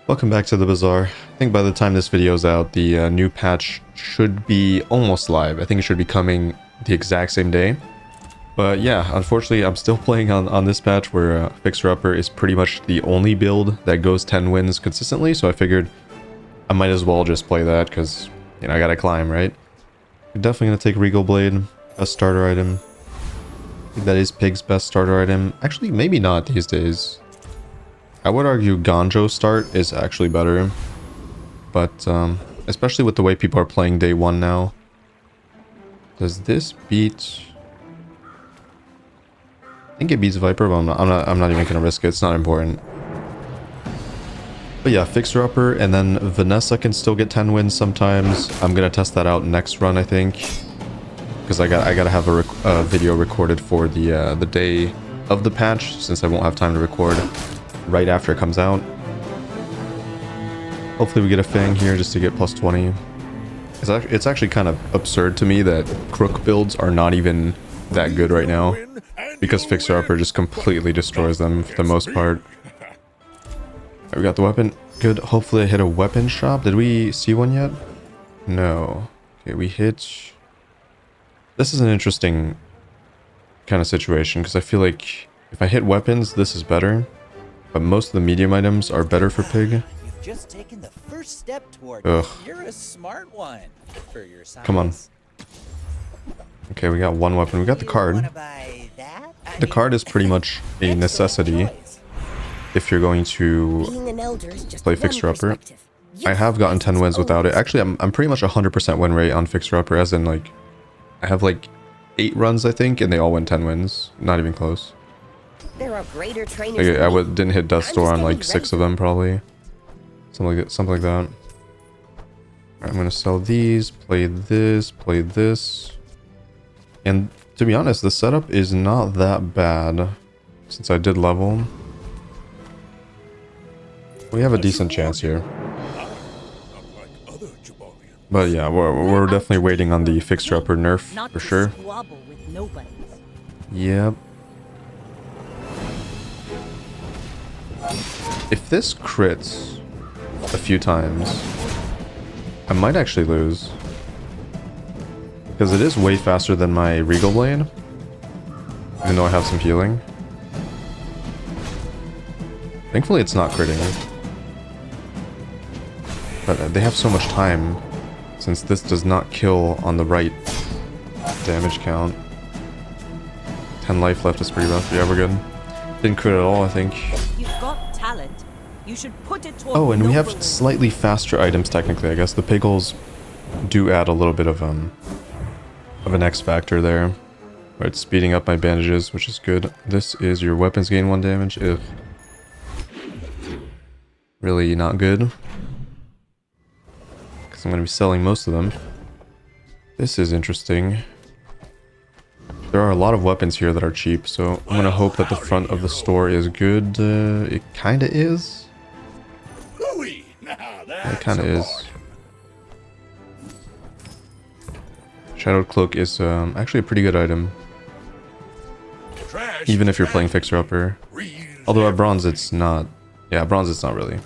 Welcome back to the Bazaar. I think by the time this video is out, the new patch should be almost live. I think it should be coming the exact same day. But yeah, unfortunately, I'm still playing on this patch where Fixer Upper is pretty much the only build that goes 10 wins consistently. So I figured I might as well just play that because, you know, I gotta climb, right? I'm definitely gonna take Regal Blade, best starter item. I think that is Pig's best starter item. Actually, maybe not these days. I would argue Ganjo start is actually better, but especially with the way people are playing day one now. Does this beat? I think it beats Viper, but I'm not even gonna risk it. It's not important. But yeah, Fixer Upper, and then Vanessa can still get 10 wins sometimes. I'm gonna test that out next run, I think, because I gotta have a video recorded for the day of the patch, since I won't have time to record right after it comes out. Hopefully we get a Fang here just to get plus 20. It's actually kind of absurd to me that Crook builds are not even that good right now, because Fixer Upper just completely destroys them for the most part. Right, we got the weapon. Good. Hopefully I hit a weapon shop. Did we see one yet? No. Okay, we hit... This is an interesting kind of situation, because I feel like if I hit weapons, this is better. But most of the medium items are better for Pig. You've just taken the first step toward Ugh. You're a smart one for your size. Come on. Okay, we got one weapon. We got the card. The card is pretty much a necessity if you're going to play Fixer Upper. I have gotten 10 wins without it. Actually, I'm pretty much 100% win rate on Fixer Upper, as in, like, I have like 8 runs, I think, and they all win 10 wins. Not even close. There are greater trainers. Didn't hit Death's Door on like 6 of them, probably. Something like that. Alright, I'm gonna sell these, play this. And to be honest, the setup is not that bad, since I did level. We have a decent chance here. But yeah, we're definitely waiting on the Fixer Upper nerf, for sure. Yep. If this crits a few times, I might actually lose. Because it is way faster than my Regal Blade, even though I have some healing. Thankfully it's not critting. But they have so much time, since this does not kill on the right damage count. 10 life left is pretty rough. Yeah, we're good. Didn't crit at all, I think. You've got talent. You should put it toward Oh, and we have slightly faster items technically, I guess. The Piggles do add a little bit of an X factor there. Right, speeding up my bandages, which is good. This is your weapons gain 1 damage. Ugh. Really not good. Because I'm going to be selling most of them. This is interesting. There are a lot of weapons here that are cheap, so I'm going to hope that the front of the store is good. It kind of is. It kind of is. Shadowed Cloak is actually a pretty good item. Even if you're playing Fixer Upper. Although at Bronze it's not. Yeah, Bronze it's not really.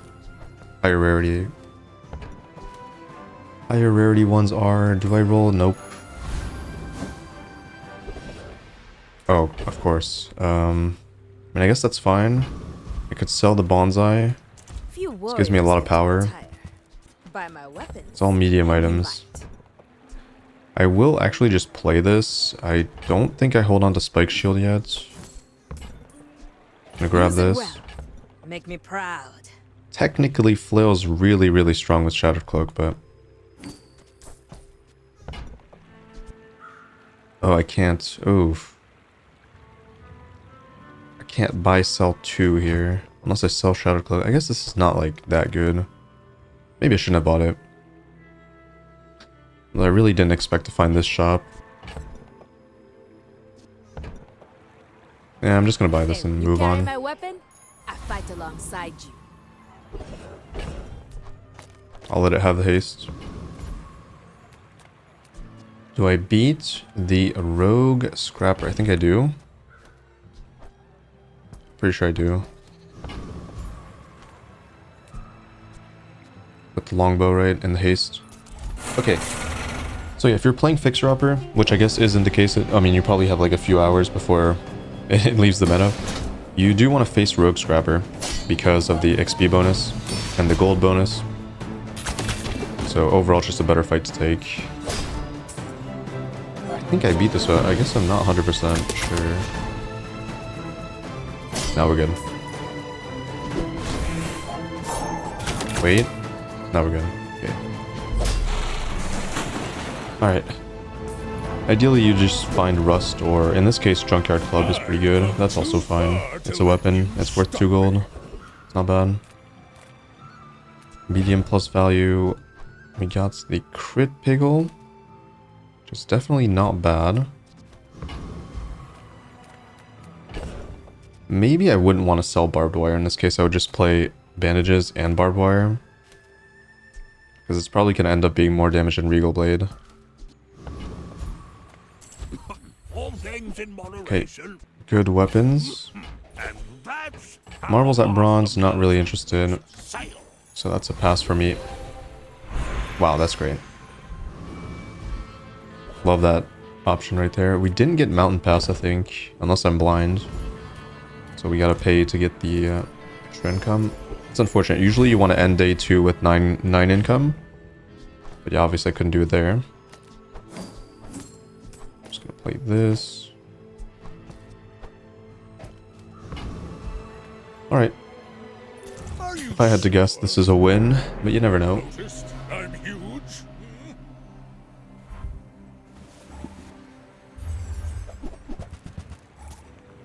Higher rarity. Higher rarity ones are... Do I roll? Nope. Oh, of course. I mean, I guess that's fine. I could sell the bonsai. This gives me a lot of power. It's all medium items. I will actually just play this. I don't think I hold on to Spike Shield yet. I'm gonna grab this. Make me proud. Technically, Flail's really, really strong with Shattered Cloak, but... Oh, I can't. Oof. I can't buy sell 2 here. Unless I sell Shattered Cloak. I guess this is not, like, that good. Maybe I shouldn't have bought it. Well, I really didn't expect to find this shop. Yeah, I'm just gonna buy this and move on. My weapon, I fight alongside you. I'll let it have the haste. Do I beat the Rogue Scrapper? I think I do. Pretty sure I do. With the longbow, right? And the haste. Okay. So yeah, if you're playing Fixer Upper, which I guess isn't the case, I mean, you probably have like a few hours before it leaves the meta. You do want to face Rogue Scrapper because of the XP bonus and the gold bonus. So overall, just a better fight to take. I think I beat this one. I guess I'm not 100% sure. Now we're good. Wait. Now we're good. Okay. Alright. Ideally, you just find Rust, or in this case, Junkyard Club is pretty good. That's also fine. It's a weapon. It's worth 2 gold. It's not bad. Medium plus value. We got the crit piggle, which is definitely not bad. Maybe I wouldn't want to sell barbed wire. In this case, I would just play bandages and barbed wire, because it's probably going to end up being more damage than Regal Blade. Okay, good weapons. Marbles at bronze, not really interested. So that's a pass for me. Wow, that's great. Love that option right there. We didn't get Mountain Pass, I think, unless I'm blind. So we gotta pay to get the extra income. It's unfortunate. Usually you want to end day 2 with 9 income. But yeah, obviously I couldn't do it there. I'm just gonna play this. Alright. If I had to guess, this is a win, but you never know.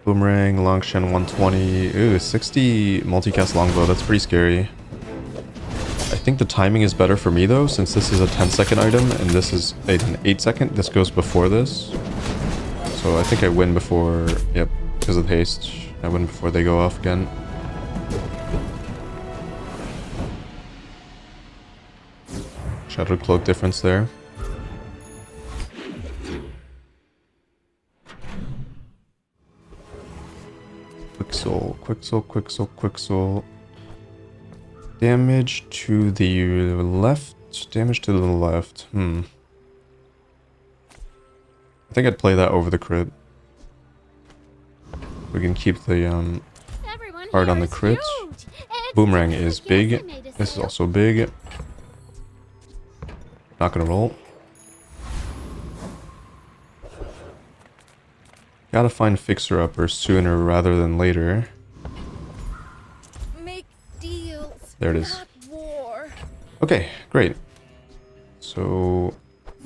Boomerang, Longshan 120. Ooh, 60 multicast longbow. That's pretty scary. I think the timing is better for me though, since this is a 10-second item and this is an 8-second. This goes before this. So I think I win before... Yep, because of the haste. I win before they go off again. Shadow Cloak difference there. Quicksole. Damage to the left. Damage to the left. I think I'd play that over the crit. We can keep the hard on the crits. Boomerang is big. This is also big. Not gonna roll. Gotta find Fixer Upper sooner rather than later. Make deals. There it is. Not war. Okay, great. So,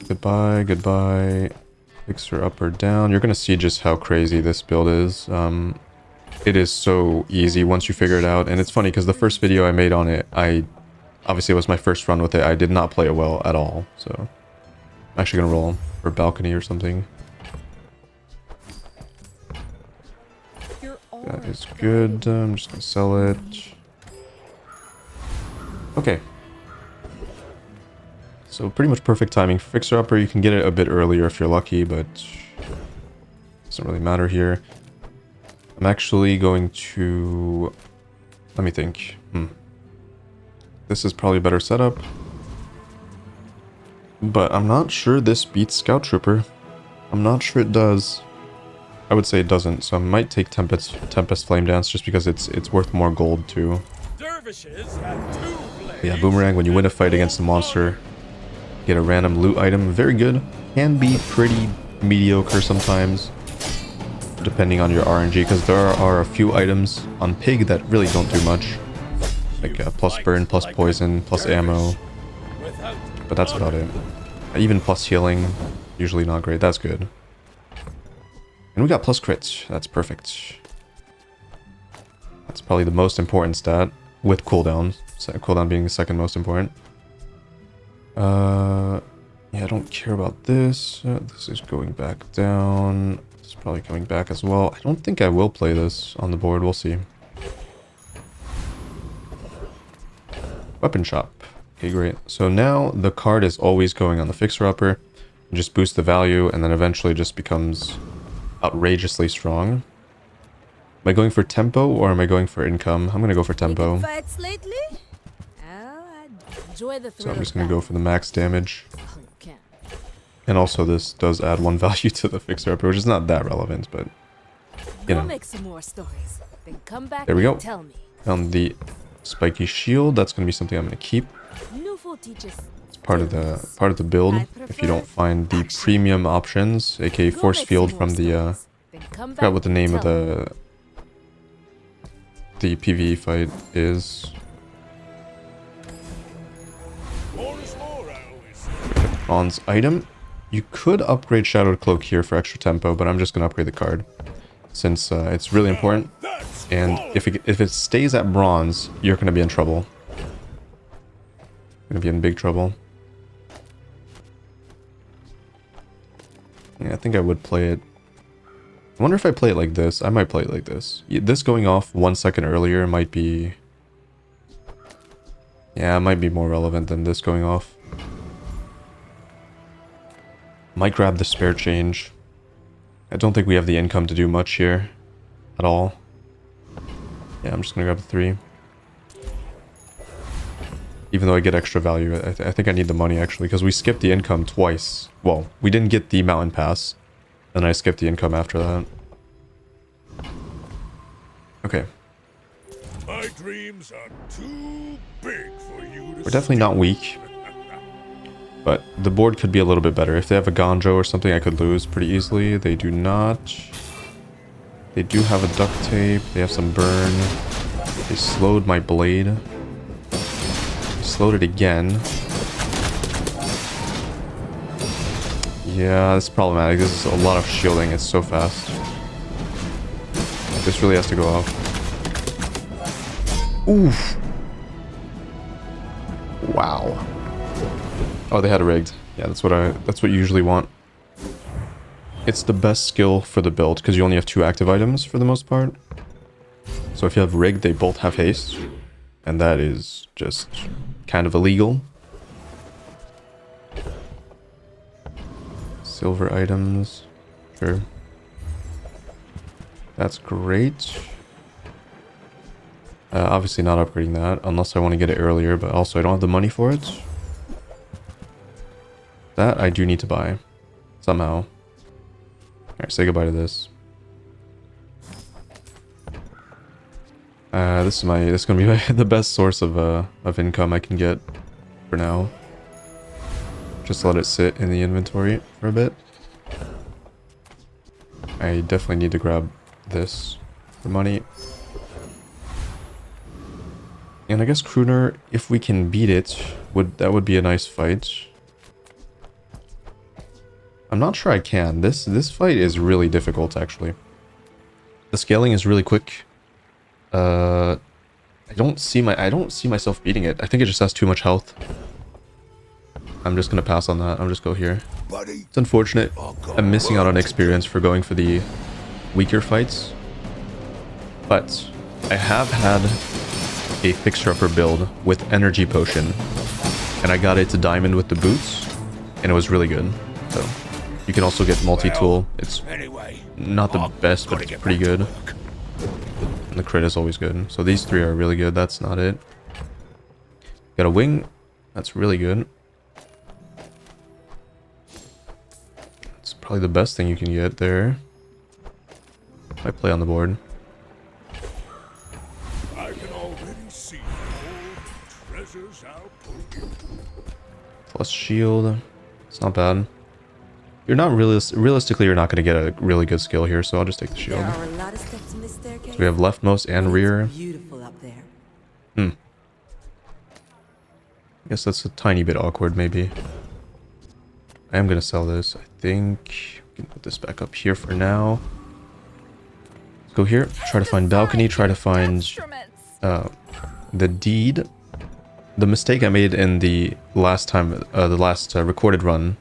goodbye. Fixer Upper down. You're gonna see just how crazy this build is. It is so easy once you figure it out. And it's funny because the first video I made on it, obviously it was my first run with it. I did not play it well at all. So, I'm actually gonna roll for balcony or something. That is good. I'm just gonna sell it. Okay. So pretty much perfect timing. Fixer Upper, you can get it a bit earlier if you're lucky, but doesn't really matter here. I'm actually going to... Let me think. This is probably a better setup. But I'm not sure this beats Scout Trooper. I'm not sure it does. I would say it doesn't, so I might take Tempest Flame Dance just because it's worth more gold too. Yeah, Boomerang, when you win a fight against a monster, get a random loot item. Very good. Can be pretty mediocre sometimes, depending on your RNG, because there are a few items on Pig that really don't do much. Like plus burn, plus poison, plus ammo. But that's about it. Even plus healing, usually not great. That's good. And we got plus crits. That's perfect. That's probably the most important stat, with cooldown. Cooldown being the second most important. Yeah, I don't care about this. This is going back down. This is probably coming back as well. I don't think I will play this on the board. We'll see. Weapon shop. Okay, great. So now the card is always going on the Fixer Upper. You just boost the value and then eventually just becomes outrageously strong. Am I going for tempo or am I going for income? I'm gonna go for tempo. Fights lately? Oh, I Enjoy the So thrill I'm just of going to go battle. for the max damage. Punk can. And also this does add 1 value to the fixer upper, which is not that relevant, but you Go know. make some more stories. Then come back There we go. and tell me. Found the spiky shield. That's going to be something I'm going to keep. Newful teaches It's part of the build. If you don't find the premium options, aka Go force make field some more from the stories. Then come forgot back what the and name of tell me. the PvE fight is. Bronze item. You could upgrade Shadowed Cloak here for extra tempo, but I'm just going to upgrade the card since it's really important. And if it stays at bronze, you're going to be in trouble. Going to be in big trouble. Yeah, I think I would play it. I wonder if I play it like this. I might play it like this. This going off 1 second earlier might be... Yeah, it might be more relevant than this going off. Might grab the spare change. I don't think we have the income to do much here. At all. Yeah, I'm just gonna grab the 3. Even though I get extra value, I think I need the money actually, because we skipped the income twice. Well, we didn't get the mountain pass, and I skipped the income after that. Okay. My dreams are too big for you to We're definitely not weak, but the board could be a little bit better. If they have a Gonjo or something, I could lose pretty easily. They do not. They do have a duct tape. They have some burn. They slowed my blade. They slowed it again. Yeah, it's problematic. This is a lot of shielding. It's so fast. This really has to go off. Oof. Wow. Oh, they had it rigged. Yeah, that's what you usually want. It's the best skill for the build because you only have 2 active items for the most part. So if you have rigged, they both have haste, and that is just kind of illegal. Silver items. Sure. That's great. Obviously not upgrading that unless I want to get it earlier, but also I don't have the money for it. That I do need to buy somehow. Alright, say goodbye to this. This is gonna be the best source of income I can get for now. Just let it sit in the inventory for a bit. I definitely need to grab this for money. And I guess Crooner, if we can beat it, that would be a nice fight. I'm not sure I can. This fight is really difficult actually. The scaling is really quick. I don't see myself beating it. I think it just has too much health. I'm just gonna pass on that. I'll just go here. It's unfortunate. I'm missing out on experience for going for the weaker fights. But I have had a fixer-upper build with energy potion, and I got it to diamond with the boots, and it was really good. So you can also get multi-tool. It's not the best, but it's pretty good. And the crit is always good. So these 3 are really good. That's not it. Got a wing. That's really good. It's probably the best thing you can get there. I play on the board. I can already see all the treasures I'll put you. Plus shield. It's not bad. You're not realistically, you're not going to get a really good skill here, so I'll just take the shield. There are a lot of steps in this staircase. So we have leftmost and rear. Beautiful up there. I guess that's a tiny bit awkward, maybe. I am going to sell this. I think we can put this back up here for now. Let's go here. Try to find balcony. Try to find the deed. The mistake I made in the last recorded run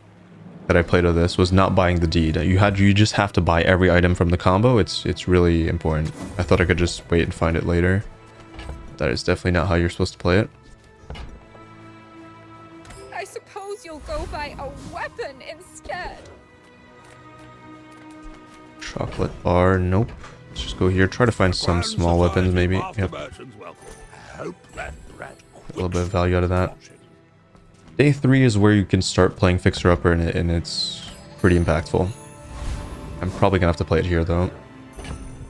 that I played of this was not buying the deed. You just have to buy every item from the combo. It's really important. I thought I could just wait and find it later. That is definitely not how you're supposed to play it. I suppose you'll go buy a weapon instead. Chocolate bar, nope. Let's just go here. Try to find some small weapons, maybe. Yep. A little bit of value out of that. Day 3 is where you can start playing Fixer Upper, and it's pretty impactful. I'm probably gonna have to play it here though,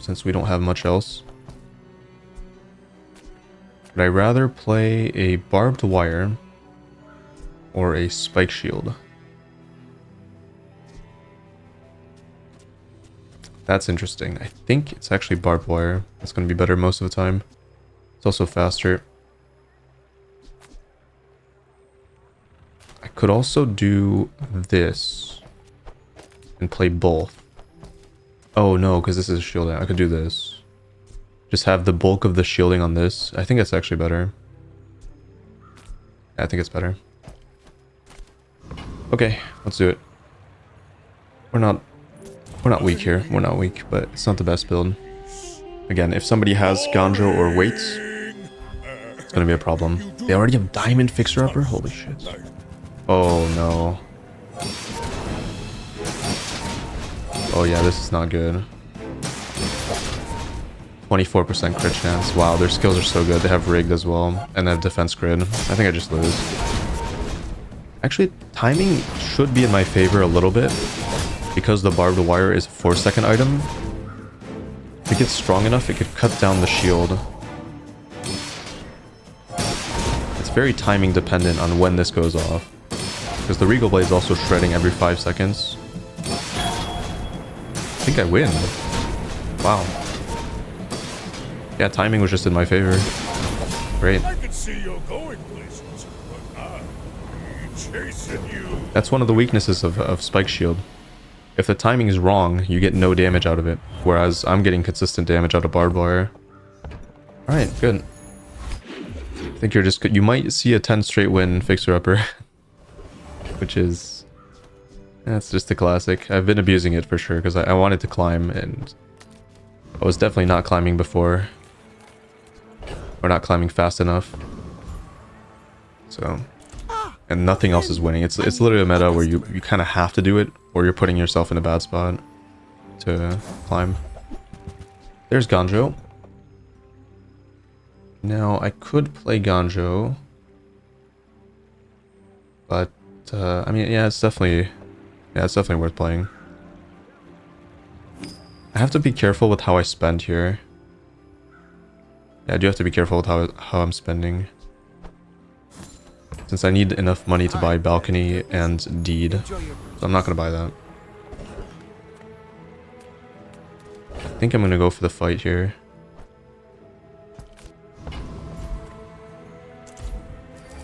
since we don't have much else. Would I rather play a barbed wire or a spike shield? That's interesting. I think it's actually barbed wire. That's going to be better most of the time. It's also faster. I could also do this and play both. Oh no, because this is a shielding. I could do this. Just have the bulk of the shielding on this. I think that's actually better. Yeah, I think it's better. Okay, let's do it. We're not weak here. We're not weak, but it's not the best build. Again, if somebody has Ganjo or weights, it's gonna be a problem. They already have Diamond Fixer Upper? Holy shit. Oh no. Oh yeah, this is not good. 24% crit chance. Wow, their skills are so good. They have rigged as well, and they have defense grid. I think I just lose. Actually, timing should be in my favor a little bit, because the barbed wire is a 4-second item. If it gets strong enough, it could cut down the shield. It's very timing dependent on when this goes off, because the Regal Blade is also shredding every 5 seconds. I think I win. Wow. Yeah, timing was just in my favor. Great. I can see you're going places, but I'll be chasing you. That's one of the weaknesses of Spike Shield. If the timing is wrong, you get no damage out of it, whereas I'm getting consistent damage out of barbed wire. Alright, good. I think you're just good. You might see a 10 straight win Fixer Upper, which is... that's just a classic. I've been abusing it for sure, because I wanted to climb, and I was definitely not climbing before. Or not climbing fast enough. So... and nothing else is winning. It's literally a meta where you kind of have to do it, or you're putting yourself in a bad spot to climb. There's Ganjo. Now, I could play Ganjo. But, I mean, yeah, it's definitely worth playing. I have to be careful with how I spend here. Yeah, I do have to be careful with how I'm spending. Since I need enough money to buy Balcony and Deed. So I'm not going to buy that. I think I'm going to go for the fight here.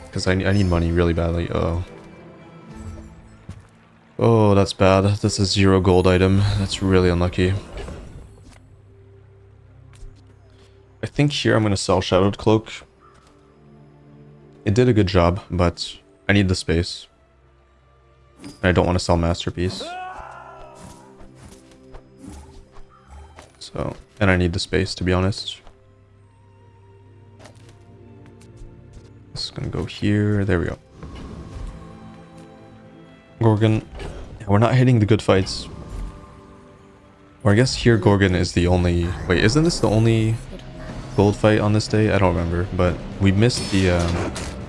Because I need money really badly. Uh-oh. Oh, that's bad. That's a 0 gold item. That's really unlucky. I think here I'm going to sell Shadowed Cloak. It did a good job, but I need the space. I don't want to sell Masterpiece. So, and I need the space, to be honest. This is going to go here. There we go. Gorgon. Yeah, we're not hitting the good fights. Or I guess here Gorgon is the only... wait, isn't this the only gold fight on this day? I don't remember, but we missed the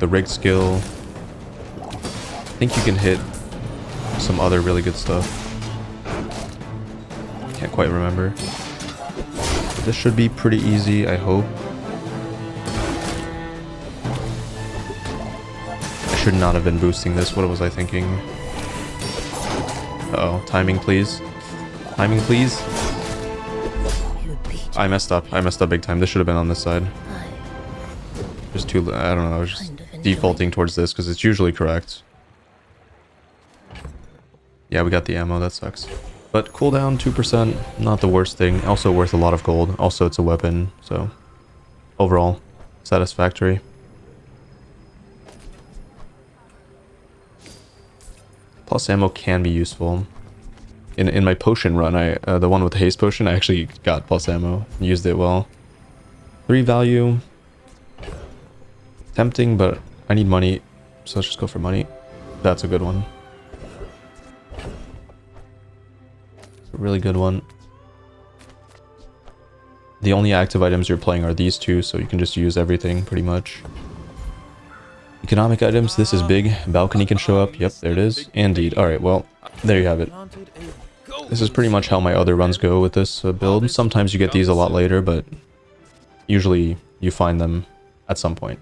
rigged skill. I think you can hit some other really good stuff. Can't quite remember. But this should be pretty easy, I hope. I should not have been boosting this. What was I thinking? Uh-oh, timing please. Timing please. I messed up. I messed up big time. This should have been on this side. Just too... I don't know. I was just defaulting towards this because it's usually correct. Yeah, we got the ammo. That sucks. But cooldown 2%. Not the worst thing. Also worth a lot of gold. Also, it's a weapon. So, overall, satisfactory. Plus ammo can be useful. In my potion run, the one with the haste potion, I actually got plus ammo. Used it well. 3 value. Tempting, but I need money. So let's just go for money. That's a good one. It's a really good one. The only active items you're playing are these two, so you can just use everything pretty much. Economic items, this is big. Balcony can show up. Yep, there it is. Indeed. Alright, well, there you have it. This is pretty much how my other runs go with this build. Sometimes you get these a lot later, but usually you find them at some point.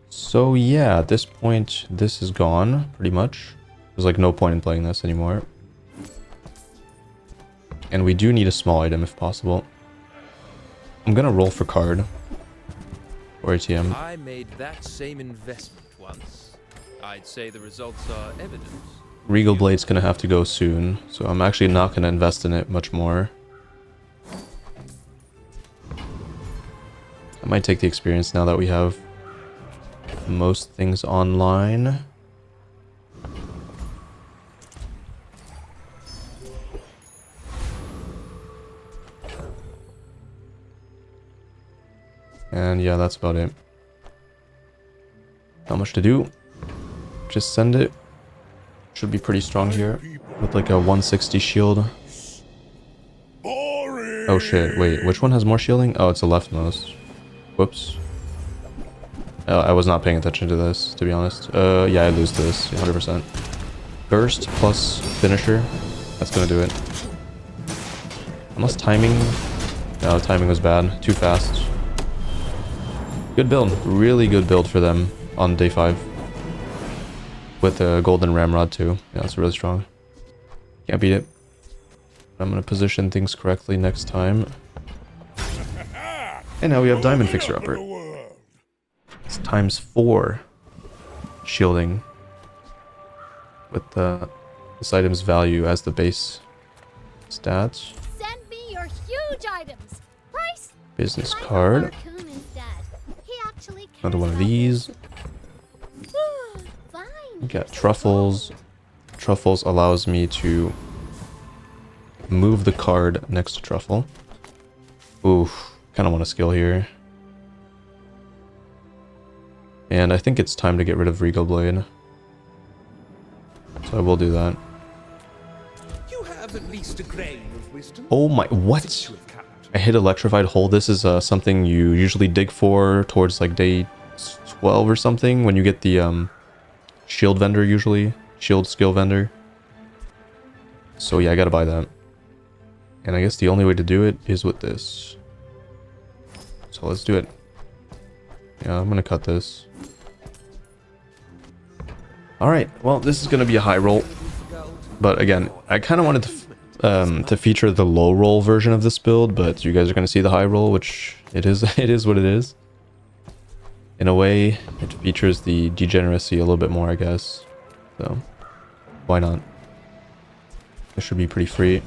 So yeah, at this point, this is gone, pretty much. There's like no point in playing this anymore. And we do need a small item if possible. I'm gonna roll for card. Or ATM. I made that same investment once. I'd say the results are evident. Regal Blade's gonna have to go soon, so I'm actually not gonna invest in it much more. I might take the experience now that we have most things online. And yeah, that's about it. Not much to do. Just send it. Should be pretty strong here. With like a 160 shield. Boring. Oh shit, wait, which one has more shielding? Oh, it's the leftmost. Whoops. I was not paying attention to this, to be honest. Yeah, I lose this, 100%. Burst plus finisher. That's gonna do it. Unless timing... No, timing was bad. Too fast. Good build. Really good build for them on day 5. With a golden ramrod too. Yeah, it's really strong. Can't beat it. I'm gonna position things correctly next time. And now we have diamond fixer upper. It's times 4 shielding. With this item's value as the base stats. Send me your huge items. Price. Business card. Another one of these. We got truffles. Truffles allows me to move the card next to truffle. Oof, kind of want a skill here. And I think it's time to get rid of Regal Blade. So I will do that. You have at least a grain of wisdom. Oh my, what? I hit Electrified Hole. This is something you usually dig for towards like day 12 or something when you get the shield vendor usually. Shield skill vendor. So yeah, I gotta buy that. And I guess the only way to do it is with this. So let's do it. Yeah, I'm gonna cut this. Alright, well, this is gonna be a high roll. But again, I kind of wanted to feature the low roll version of this build, but you guys are gonna see the high roll, which it is what it is. In a way, it features the degeneracy a little bit more, I guess. So, why not? This should be pretty free.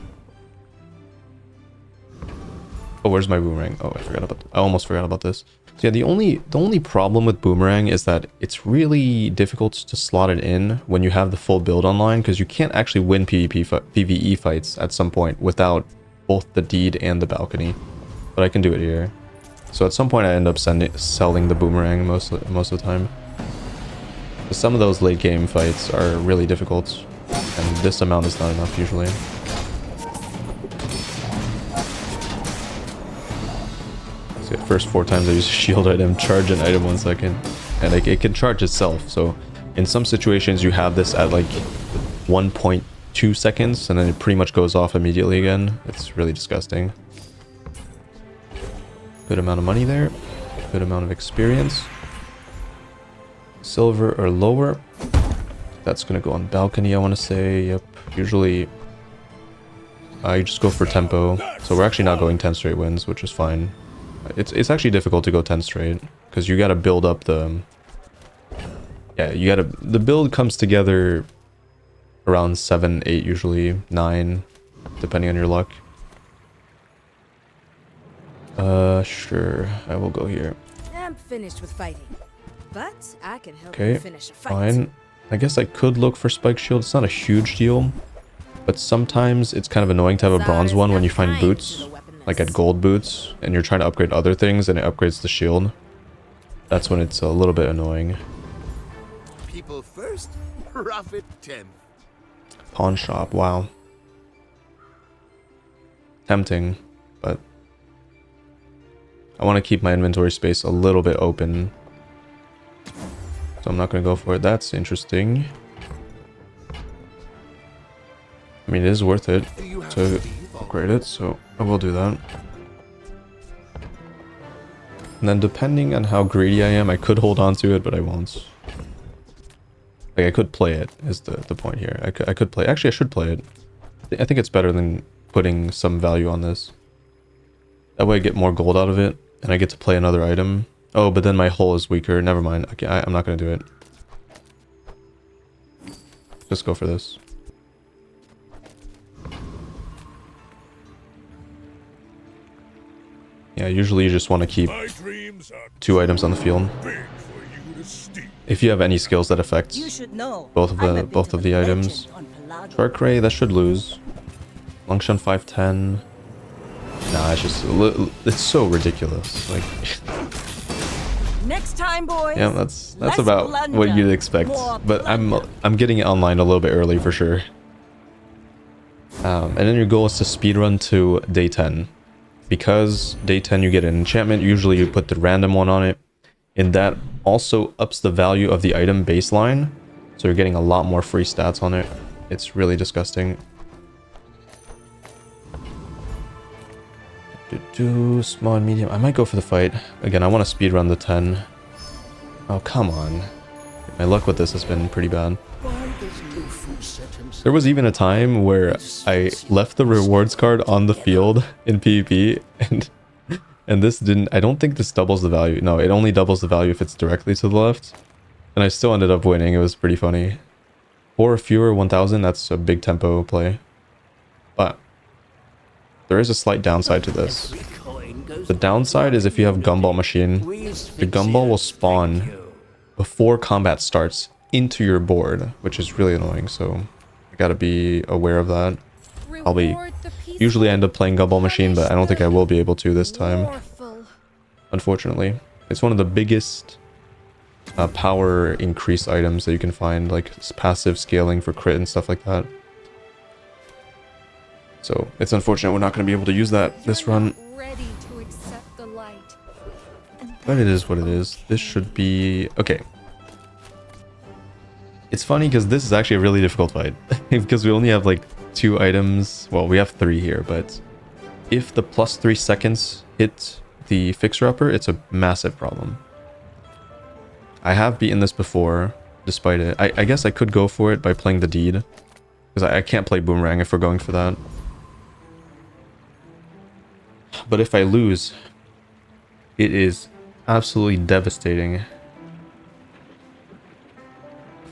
Oh, where's my boomerang? Oh, I almost forgot about this. So yeah, the only problem with boomerang is that it's really difficult to slot it in when you have the full build online, because you can't actually win PvE fights at some point without both the deed and the balcony. But I can do it here. So at some point I end up selling the boomerang most of the time. Some of those late game fights are really difficult, and this amount is not enough usually. So the first 4 times I use a shield item, charge an item 1 second, and it can charge itself. So in some situations you have this at like 1.2 seconds, and then it pretty much goes off immediately again. It's really disgusting. Good amount of money there, good amount of experience. Silver or lower. That's gonna go on balcony, I want to say. Yep, usually I just go for tempo. So we're actually not going 10 straight wins, which is fine. It's actually difficult to go 10 straight because you got to build up the... Yeah, the build comes together around 7, 8 usually, 9, depending on your luck. Sure, I will go here. I'm finished with fighting, but I can help Okay, you finish a fight. fine. I guess I could look for spike shield. It's not a huge deal, but sometimes it's kind of annoying to have a bronze one when you find boots, like at gold boots, and you're trying to upgrade other things and it upgrades the shield. That's when it's a little bit annoying. People first, profit 10. Pawn shop, wow. Tempting, but I want to keep my inventory space a little bit open. So I'm not going to go for it. That's interesting. I mean, it is worth it to upgrade it, so I will do that. And then depending on how greedy I am, I could hold on to it, but I won't. Like, I could play it, is the point here. I could play. Actually, I should play it. I think it's better than putting some value on this. That way I get more gold out of it, and I get to play another item. Oh, but then my hull is weaker. Never mind. Okay, I'm not going to do it. Just go for this. Yeah, usually you just want to keep 2 items on the field. If you have any skills that affect both of the items. Shark Ray, that should lose. Longshun 510. Nah, it's just it's so ridiculous. Like Next time, boys. yeah, that's about what you'd expect. But I'm getting it online a little bit early for sure. And then your goal is to speedrun to day 10. Because day 10 you get an enchantment, usually you put the random one on it, and that also ups the value of the item baseline, so you're getting a lot more free stats on it. It's really disgusting. Small and medium. I might go for the fight. Again, I want to speedrun the 10. Oh, come on. My luck with this has been pretty bad. There was even a time where I left the rewards card on the field in PvP, and this didn't... I don't think this doubles the value. No, it only doubles the value if it's directly to the left. And I still ended up winning. It was pretty funny. 4 or fewer 1000, that's a big tempo play. But there is a slight downside to this. The downside is if you have Gumball Machine, the Gumball will spawn before combat starts into your board, which is really annoying, so I gotta be aware of that. Usually I end up playing Gumball Machine, but I don't think I will be able to this time. Unfortunately. It's one of the biggest power increase items that you can find, like passive scaling for crit and stuff like that. So it's unfortunate we're not going to be able to use that this run. But it is what it is. This should be... okay. It's funny because this is actually a really difficult fight. Because we only have like 2 items. Well, we have 3 here, but if the +3 seconds hit the fixer-upper, it's a massive problem. I have beaten this before, despite it. I guess I could go for it by playing the deed. Because I can't play Boomerang if we're going for that. But if I lose, it is absolutely devastating.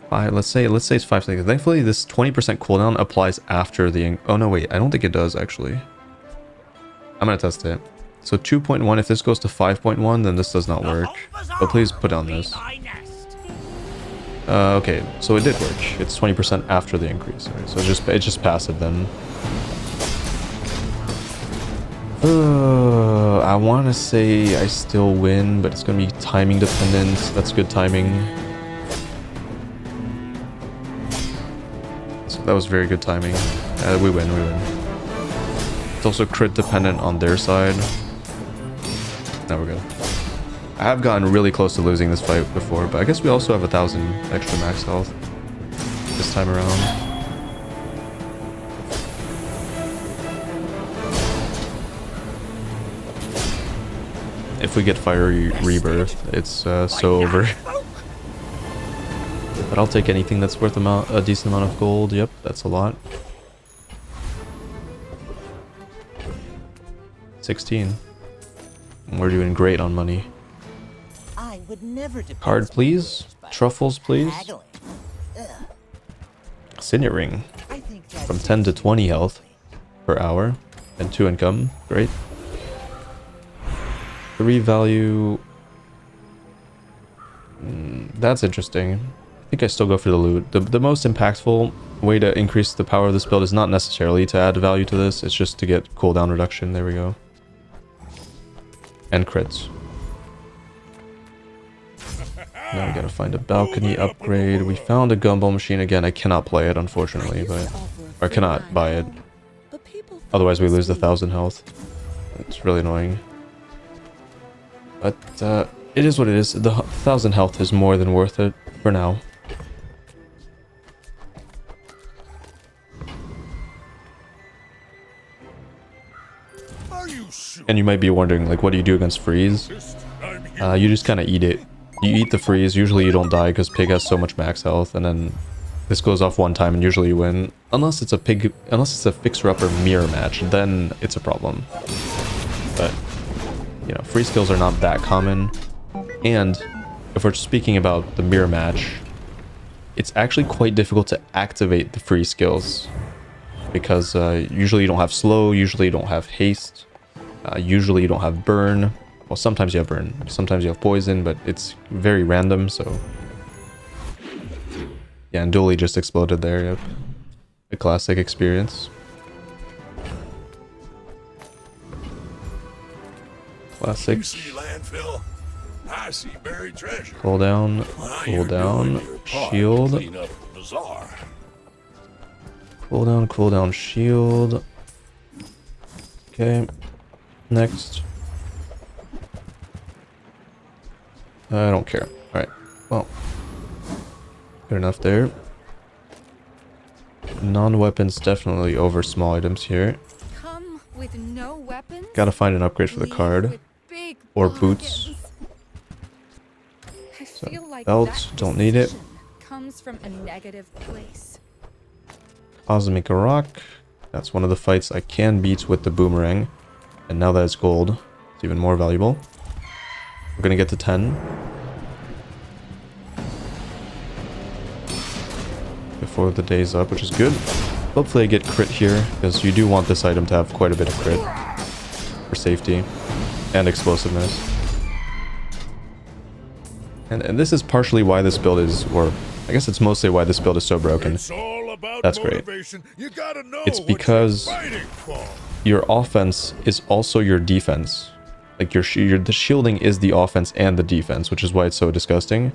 Let's say it's 5 seconds. Thankfully, this 20% cooldown applies after the... oh, no, wait. I don't think it does, actually. I'm going to test it. So 2.1, if this goes to 5.1, then this does not work. But please put on this. Okay, so it did work. It's 20% after the increase. Right? So it's just passive then. I want to say I still win, but it's going to be timing dependent. That's good timing. So that was very good timing. We win. It's also crit dependent on their side. There we go. I have gotten really close to losing this fight before, but I guess we also have 1000 extra max health this time around. If we get Fiery Rebirth, it's so over. But I'll take anything that's worth a decent amount of gold. Yep, that's a lot. 16. We're doing great on money. I would never Card, please. Truffles, please. Signet Ring. From 10 to 20 health per hour. And 2 income. Great. 3 value. That's interesting. I think I still go for the loot. The most impactful way to increase the power of this build is not necessarily to add value to this. It's just to get cooldown reduction. There we go. And crits. Now we gotta find a balcony upgrade. We found a Gumball Machine again. I cannot play it, unfortunately, but... or I cannot buy it. Otherwise we lose 1000 health. It's really annoying. But, it is what it is. The 1,000 health is more than worth it for now. Are you sure? And you might be wondering, like, what do you do against freeze? I'm here. You just kind of eat it. You eat the freeze. Usually you don't die because pig has so much max health, and then this goes off one time and usually you win. Unless it's a pig, unless it's a fixer-upper mirror match, then it's a problem. But you know, free skills are not that common. And if we're speaking about the mirror match, it's actually quite difficult to activate the free skills because usually you don't have slow, usually you don't have haste, usually you don't have burn. Well, sometimes you have burn, sometimes you have poison, but it's very random, so... Yeah, and Dooley just exploded there, yep. A classic experience. Classic. You see landfill? I see buried treasure. Cool down, Well, cool you're down, doing your part. shield. Clean up the bazaar. Cool down, shield. Okay. Next. I don't care. Alright. Well. Good enough there. Non-weapons definitely over small items here. Come with no weapons. Gotta find an upgrade for the leave card. with big Or boots. bargains. I feel like belts, that don't need it. decision comes from a negative place. Cosmic Rock. That's one of the fights I can beat with the boomerang. And now that it's gold, it's even more valuable. We're gonna get to 10. Before the day's up, which is good. Hopefully I get crit here, because you do want this item to have quite a bit of crit. For safety. And explosiveness. And this is partially why this build is, or I guess it's mostly why this build is so broken. It's all about That's great. motivation. You gotta know It's what you're because fighting for. your offense is also your defense. Like the shielding is the offense and the defense, which is why it's so disgusting.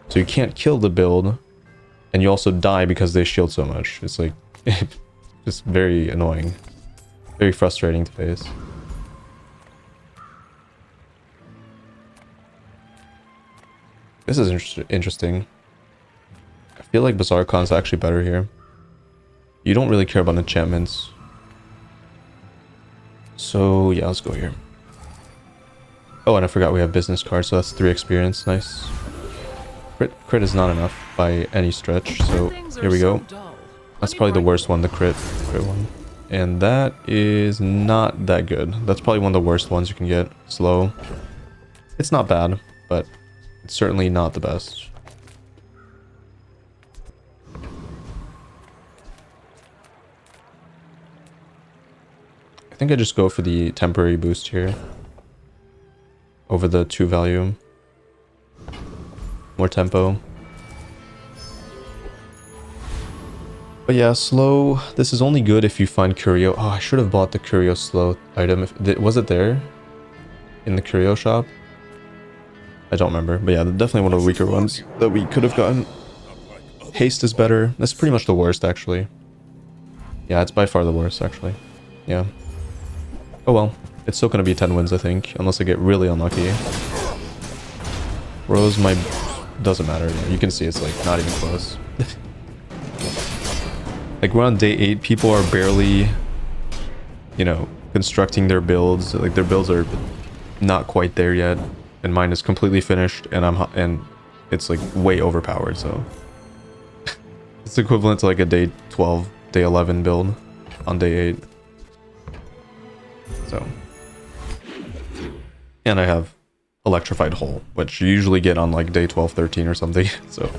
So you can't kill the build, and you also die because they shield so much. It's like just very annoying, very frustrating to face. This is interesting. I feel like Bazaar Khan's actually better here. You don't really care about enchantments. So yeah, let's go here. Oh, and I forgot we have business cards, so that's 3 experience. Nice. Crit is not enough by any stretch, so here we go. That's probably the worst one, the crit one. And that is not that good. That's probably one of the worst ones you can get. Slow. It's not bad, but it's certainly not the best. I think I just go for the temporary boost here. Over the 2 value. More tempo. But yeah, slow. This is only good if you find curio. Oh, I should have bought the curio slow item. Was it there? In the curio shop? I don't remember. But yeah, definitely one of the weaker ones that we could have gotten. Haste is better. That's pretty much the worst, actually. Yeah, it's by far the worst, actually. Yeah. Oh well. It's still going to be 10 wins, I think. Unless I get really unlucky. Rose might... Doesn't matter. Yeah, you can see it's like not even close. Like we're on day 8. People are barely, you know, constructing their builds. Like their builds are not quite there yet. And mine is completely finished. And it's like way overpowered. So it's equivalent to like a day 12, day 11 build on day 8. So... And I have Electrified Hole, which you usually get on like day 12, 13 or something. So,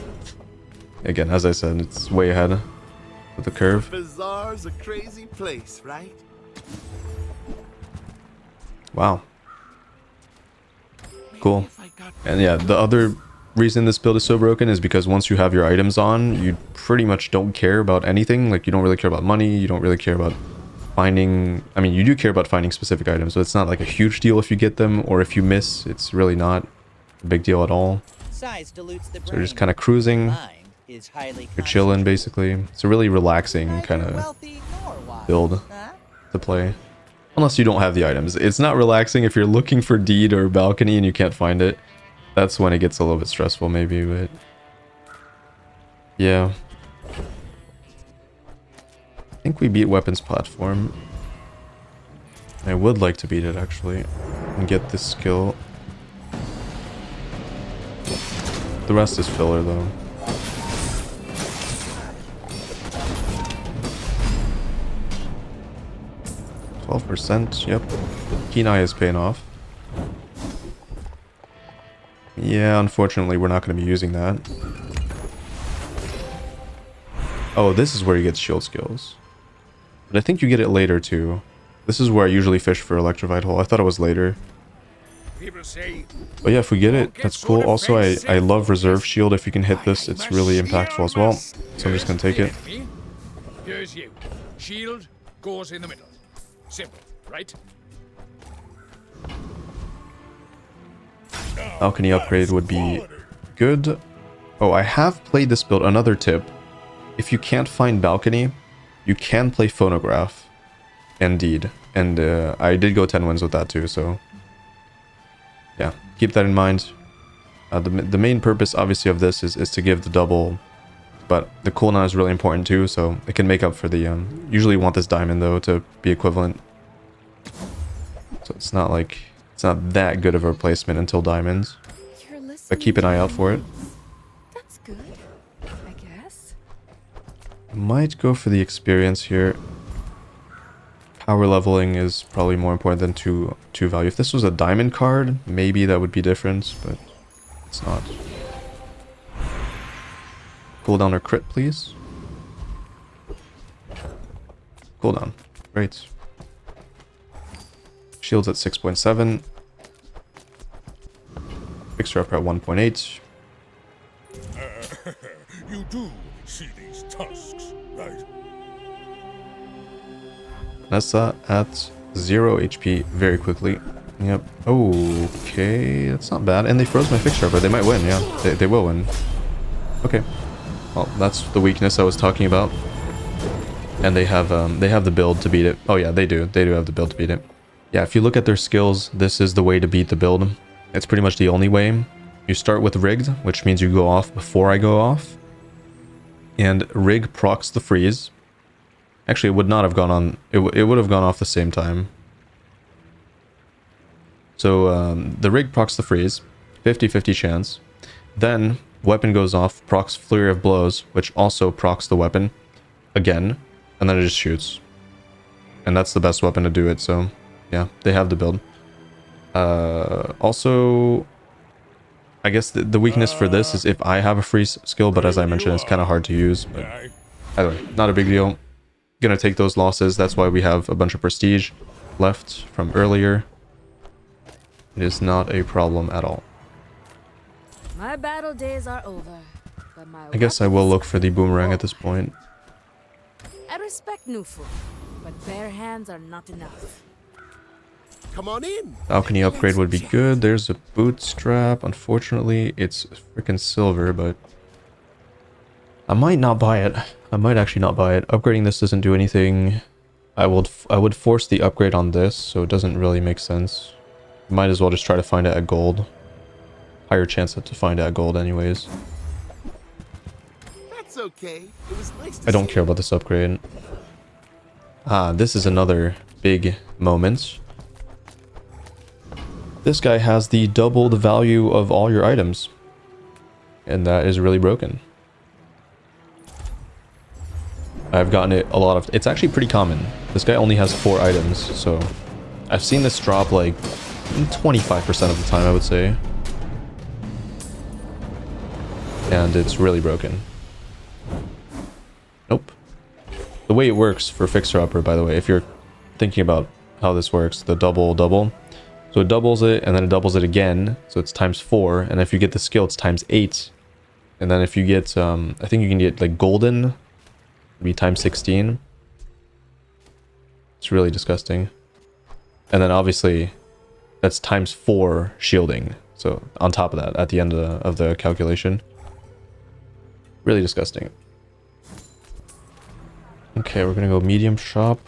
again, as I said, it's way ahead of the curve. Bazaar's a crazy place, right? Wow. Cool. And yeah, the other reason this build is so broken is because once you have your items on, you pretty much don't care about anything. Like, you don't really care about money. You don't really care about finding... I mean, you do care about finding specific items, but it's not like a huge deal if you get them, or if you miss, it's really not a big deal at all. Size dilutes the So you're just brain. kind of cruising, Mind is highly you're chilling basically. It's a really relaxing neither kind of wealthy nor wise, build huh? to play. Unless you don't have the items. It's not relaxing if you're looking for deed or balcony and you can't find it. That's when it gets a little bit stressful maybe, but yeah. I think we beat weapons platform. I would like to beat it actually and get this skill. The rest is filler though. %, yep. Keen Eye is paying off. Yeah, unfortunately we're not going to be using that. Oh, this is where you get shield skills. But I think you get it later too. This is where I usually fish for Electrified Hole. I thought it was later. People say, But yeah, if we get it, that's cool. Also, I love Reserve Shield. If you can hit this, it's really impactful as well. So I'm just going to take it. here's you. Shield goes in the middle. Simple, right? Balcony upgrade would be good. Oh, I have played this build. Another tip. If you can't find Balcony, you can play Phonograph. Indeed. And I did go 10 wins with that too, so... yeah, keep that in mind. The main purpose, obviously, of this is to give the double... but the cooldown is really important too, so it can make up for the... usually you want this diamond, though, to be equivalent. So it's not like... it's not that good of a replacement until diamonds. But keep an eye out for it. That's good, I guess. Might go for the experience here. Power leveling is probably more important than two value. If this was a diamond card, maybe that would be different, but it's not. Cooldown or crit, please. Cooldown. Great. Shields at 6.7. Fixer up at 1.8. You do see these tusks, right? Nessa at 0 HP very quickly. Yep. Okay, that's not bad. And they froze my fixture, but they might win. Yeah, they will win. Okay. Well, that's the weakness I was talking about. And they have the build to beat it. Oh yeah, they do. They do have the build to beat it. Yeah, if you look at their skills, this is the way to beat the build. It's pretty much the only way. You start with rigged, which means you go off before I go off. And rig procs the freeze. Actually, it would not have gone on... It would have gone off the same time. So, the rig procs the freeze. 50-50 chance. Then, weapon goes off, procs Flurry of Blows, which also procs the weapon. Again. And then it just shoots. And that's the best weapon to do it, so... yeah, they have the build. Also... I guess the weakness for this is if I have a freeze skill, but as I mentioned, it's kind of hard to use. But either way, not a big deal. Gonna take those losses. That's why we have a bunch of prestige left from earlier. It is not a problem at all. My battle days are over, but my I guess I will look for the boomerang at this point. I respect Nufu, but bare hands are not enough. Come on in. Balcony upgrade would be good. There's a bootstrap. Unfortunately, it's freaking silver, but I might not buy it. I might actually not buy it. Upgrading this doesn't do anything. I would force the upgrade on this, so it doesn't really make sense. Might as well just try to find it at gold. Higher chance to find it at gold anyways. That's okay. It was nice to I don't see care about this upgrade. Ah, this is another big moment. This guy has the double the value of all your items. And that is really broken. I've gotten it a lot of... it's actually pretty common. This guy only has 4 items, so... I've seen this drop like 25% of the time, I would say. And it's really broken. Nope. The way it works for Fixer Upper, by the way, if you're thinking about how this works, the double. So it doubles it, and then it doubles it again, so it's times 4, and if you get the skill, it's times 8. And then if you get, I think you can get, like, golden, be times 16. It's really disgusting. And then, obviously, that's times 4 shielding, so on top of that, at the end of the calculation. Really disgusting. Okay, we're gonna go medium shop.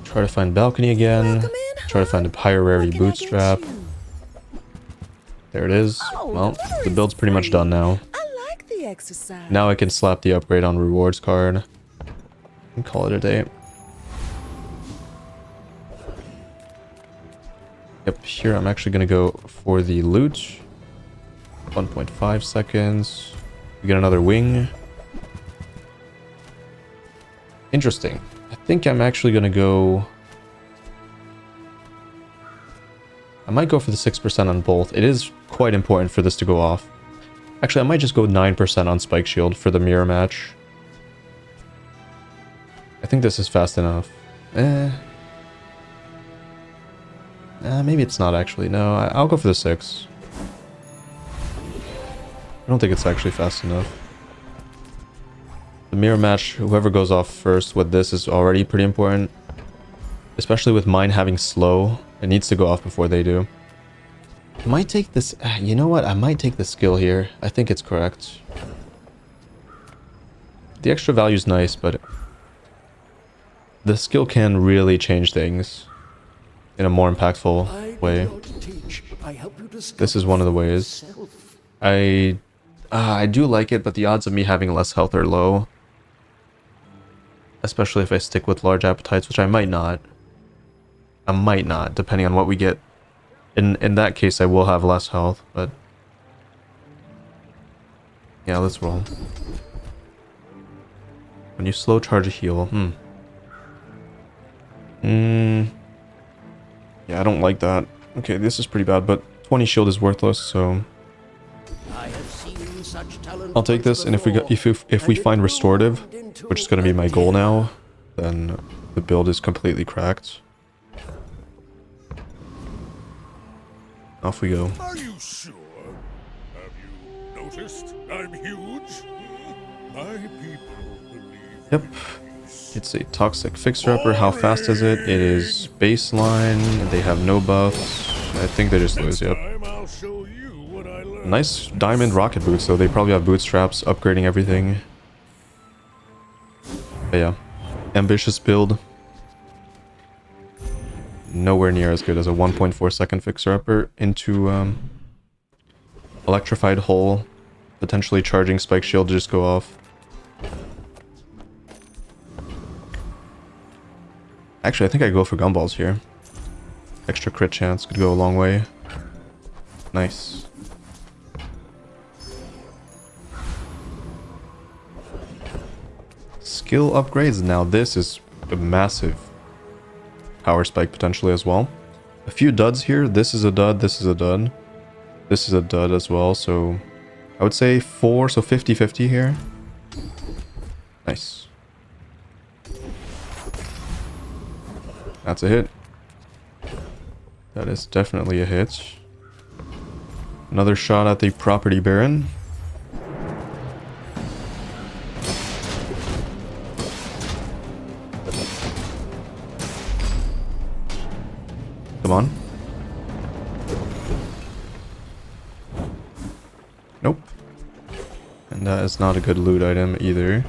Try to find balcony again. Try to find a higher rarity bootstrap. There it is. Oh, Well, the water the is build's pretty much free. done now. I like the exercise. Now I can slap the upgrade on rewards card and call it a day. Yep, here I'm actually going to go for the loot. 1.5 seconds. We get another wing. Interesting. I think I'm actually going to go... I might go for the 6% on both. It is quite important for this to go off. Actually, I might just go 9% on Spike Shield for the mirror match. I think this is fast enough. Maybe it's not actually. No, I'll go for the 6. I don't think it's actually fast enough. The mirror match, whoever goes off first with this is already pretty important. Especially with mine having slow. It needs to go off before they do. I might take this... You know what? I might take the skill here. I think it's correct. The extra value is nice, but... the skill can really change things in a more impactful way. This is one of the ways. I do like it, but the odds of me having less health are low. Especially if I stick with large appetites, which I might not. I might not, depending on what we get. In that case, I will have less health, but... yeah, let's roll. When you slow charge a heal, yeah, I don't like that. Okay, this is pretty bad, but 20 shield is worthless, so... I'll take this, and if we find restorative, which is going to be my goal now, then the build is completely cracked. Off we go. Are you sure? Have you noticed I'm huge? My people believe. Yep. It's a toxic fixer-upper. How fast is it? It is baseline. They have no buffs. I think they just lose, yep. I'll show you what I learned. Nice diamond rocket boots, though. They probably have bootstraps, upgrading everything. But yeah. Ambitious build. Nowhere near as good as a 1.4 second fixer-upper into electrified hole. Potentially charging spike shield to just go off. Actually, I think I go for gumballs here. Extra crit chance could go a long way. Nice. Skill upgrades. Now this is a massive power spike potentially as well. A few duds here. This is a dud. This is a dud. This is a dud as well. So I would say 4. So 50-50 here. Nice. That's a hit. That is definitely a hit. Another shot at the property baron. Come on. Nope. And that is not a good loot item either.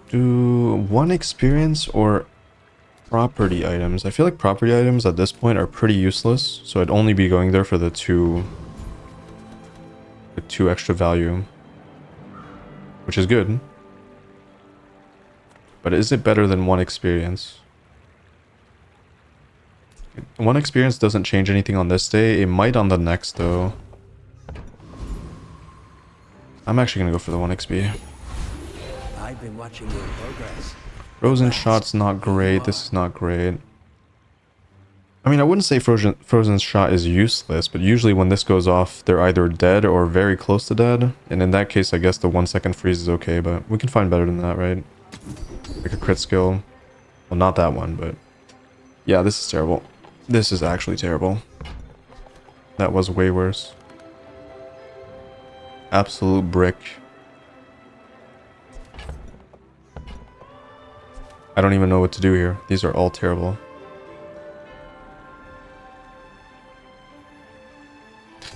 Do 1 experience or property items? I feel like property items at this point are pretty useless, so I'd only be going there for the 2 extra value, which is good. But is it better than 1 experience? 1 experience doesn't change anything on this day. It might on the next though. I'm actually gonna go for the 1 XP. I've been watching your progress. Frozen shot's not great. This is not great. I mean, I wouldn't say frozen shot is useless, but usually when this goes off, they're either dead or very close to dead. And in that case, I guess the 1 second freeze is okay, but we can find better than that, right? Like a crit skill. Well, not that one, but... yeah, this is terrible. This is actually terrible. That was way worse. Absolute brick. I don't even know what to do here. These are all terrible.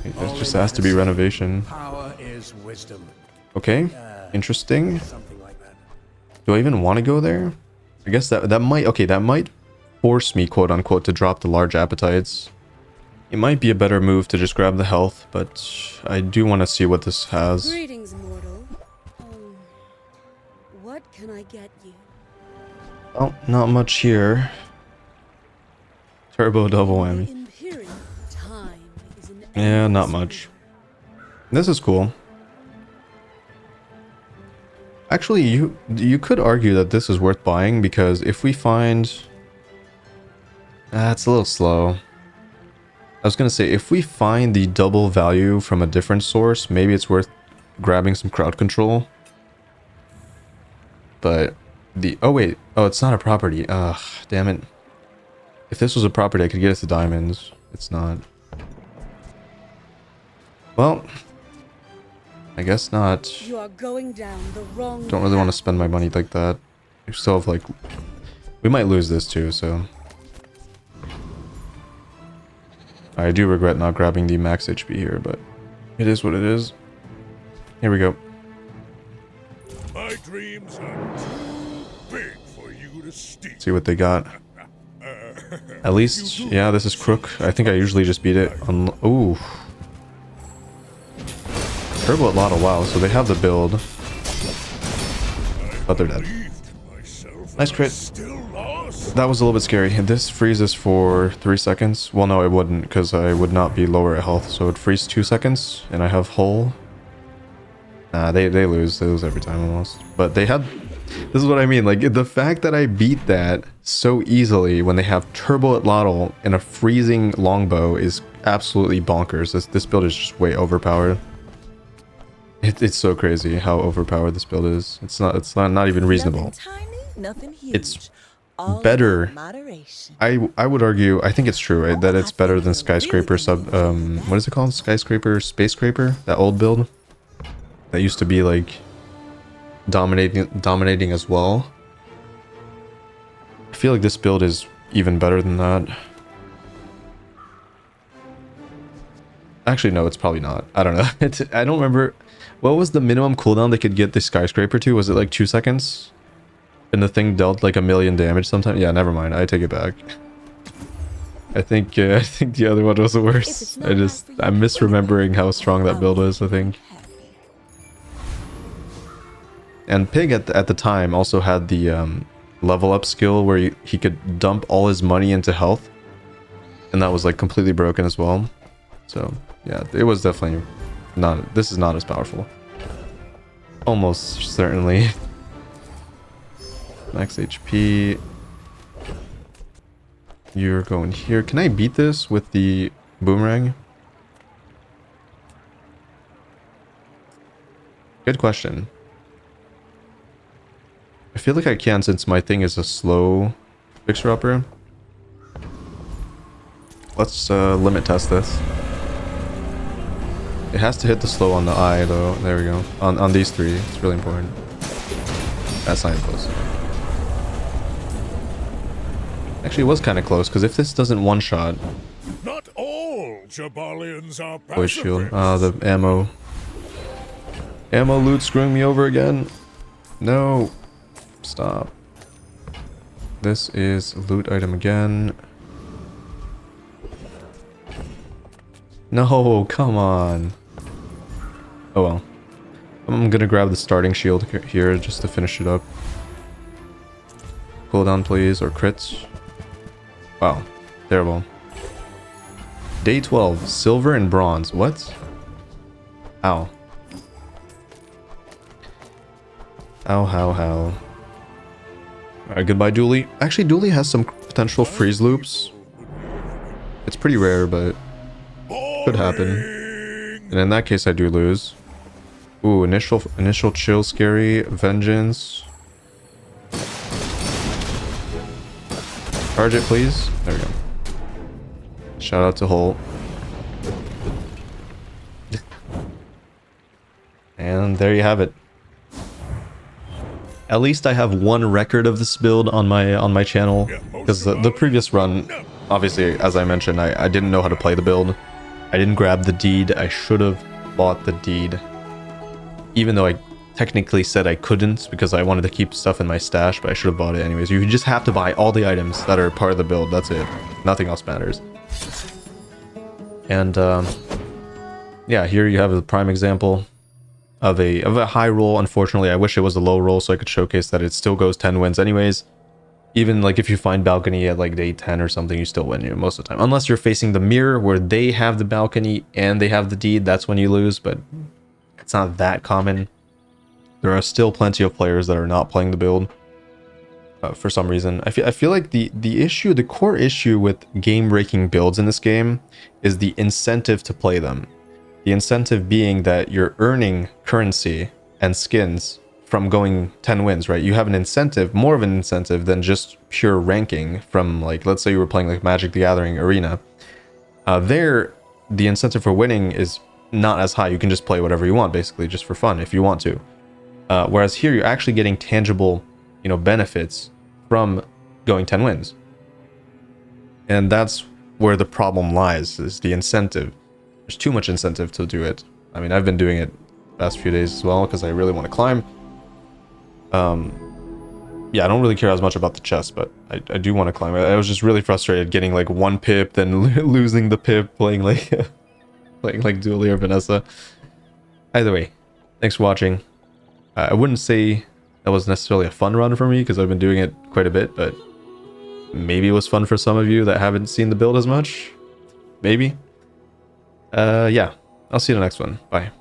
It just has to be renovation. Power is wisdom. Okay, interesting. Something like that. Do I even want to go there? I guess that might... okay, that might force me, quote unquote, to drop the large appetites. It might be a better move to just grab the health, but I do want to see what this has. Greetings, mortal. What can I get you? Oh, not much here. Turbo double whammy. Imperial time is an Yeah, not endless much. This is cool. Actually, you could argue that this is worth buying, because if we find... it's a little slow. I was gonna say, if we find the double value from a different source, maybe it's worth grabbing some crowd control. But the... oh wait, oh, it's not a property. Ugh, damn it. If this was a property, I could get it to diamonds. It's not. Well, I guess not. You are going down the wrong Don't really want to path. spend my money like that. We still have, like... we might lose this too, so... I do regret not grabbing the max HP here, but... it is what it is. Here we go. My dreams are too big for you to steal. See what they got. At least, yeah, this is Crook. I think I usually just beat it on... ooh. Turbo a lot of WoW, so they have the build. But they're dead. Nice crit. Still lost. That was a little bit scary. This freezes for 3 seconds. Well, no, it wouldn't, because I would not be lower at health. So it freezes 2 seconds, and I have hull. Nah, they lose. They lose every time almost. But they had... this is what I mean. Like, the fact that I beat that so easily when they have Turbo Lotto and a freezing longbow is absolutely bonkers. This build is just way overpowered. It's so crazy how overpowered this build is. It's not even reasonable. Nothing tiny, nothing huge. It's All better. about moderation. I would argue, I think it's true, right, that it's better than Skyscraper what is it called? Skyscraper, Space Scraper? That old build? That used to be like dominating as well. I feel like this build is even better than that. Actually, no, it's probably not. I don't know. I don't remember. What was the minimum cooldown they could get the Skyscraper to? Was it like 2 seconds? And the thing dealt like 1,000,000 damage sometimes? Yeah, never mind. I take it back. I think the other one was the worst. I'm misremembering how strong that build is, I think. And Pig at the time also had the level up skill where he could dump all his money into health. And that was like completely broken as well. So yeah, it was definitely not... this is not as powerful. Almost certainly. Max HP. You're going here. Can I beat this with the boomerang? Good question. I feel like I can, since my thing is a slow fixer-upper. Let's limit test this. It has to hit the slow on the eye, though. There we go. On these three. It's really important. That's not even close. Actually, it was kind of close, because if this doesn't one-shot... Not all Jabalians are voice shield. pacifists. The ammo. Ammo loot screwing me over again. No. Stop. This is loot item again. No, come on. Oh well. I'm gonna grab the starting shield here just to finish it up. Cooldown, please, or crits. Wow, terrible. Day 12, silver and bronze. What? Ow. Ow, how. Alright, goodbye, Dooley. Actually, Dooley has some potential freeze loops. It's pretty rare, but could happen. And in that case, I do lose. Ooh, initial chill, scary, vengeance. Charge it, please. There we go. Shout out to Holt. And there you have it. At least I have one record of this build on my channel, because the previous run, obviously, as I mentioned, I didn't know how to play the build. I didn't grab the deed. I should have bought the deed. Even though technically said I couldn't because I wanted to keep stuff in my stash, but I should have bought it anyways. You just have to buy all the items that are part of the build. That's it. Nothing else matters. And yeah, here you have a prime example of a high roll. Unfortunately, I wish it was a low roll so I could showcase that it still goes 10 wins anyways. Even like if you find balcony at like day 10 or something, you still win, you know, most of the time. Unless you're facing the mirror where they have the balcony and they have the deed, that's when you lose, but it's not that common. There are still plenty of players that are not playing the build for some reason. I feel like the core issue with game-breaking builds in this game is the incentive to play them. The incentive being that you're earning currency and skins from going 10 wins, right? You have an incentive, more of an incentive than just pure ranking from, like, let's say you were playing like Magic the Gathering Arena. There, the incentive for winning is not as high. You can just play whatever you want, basically, just for fun if you want to. Whereas here, you're actually getting tangible, you know, benefits from going 10 wins. And that's where the problem lies, is the incentive. There's too much incentive to do it. I mean, I've been doing it the past few days as well because I really want to climb. Yeah, I don't really care as much about the chest, but I do want to climb. I was just really frustrated getting like 1 pip, then losing the pip, playing like Duelie or Vanessa. Either way, thanks for watching. I wouldn't say that was necessarily a fun run for me because I've been doing it quite a bit, but maybe it was fun for some of you that haven't seen the build as much. Maybe. Yeah, I'll see you in the next one. Bye.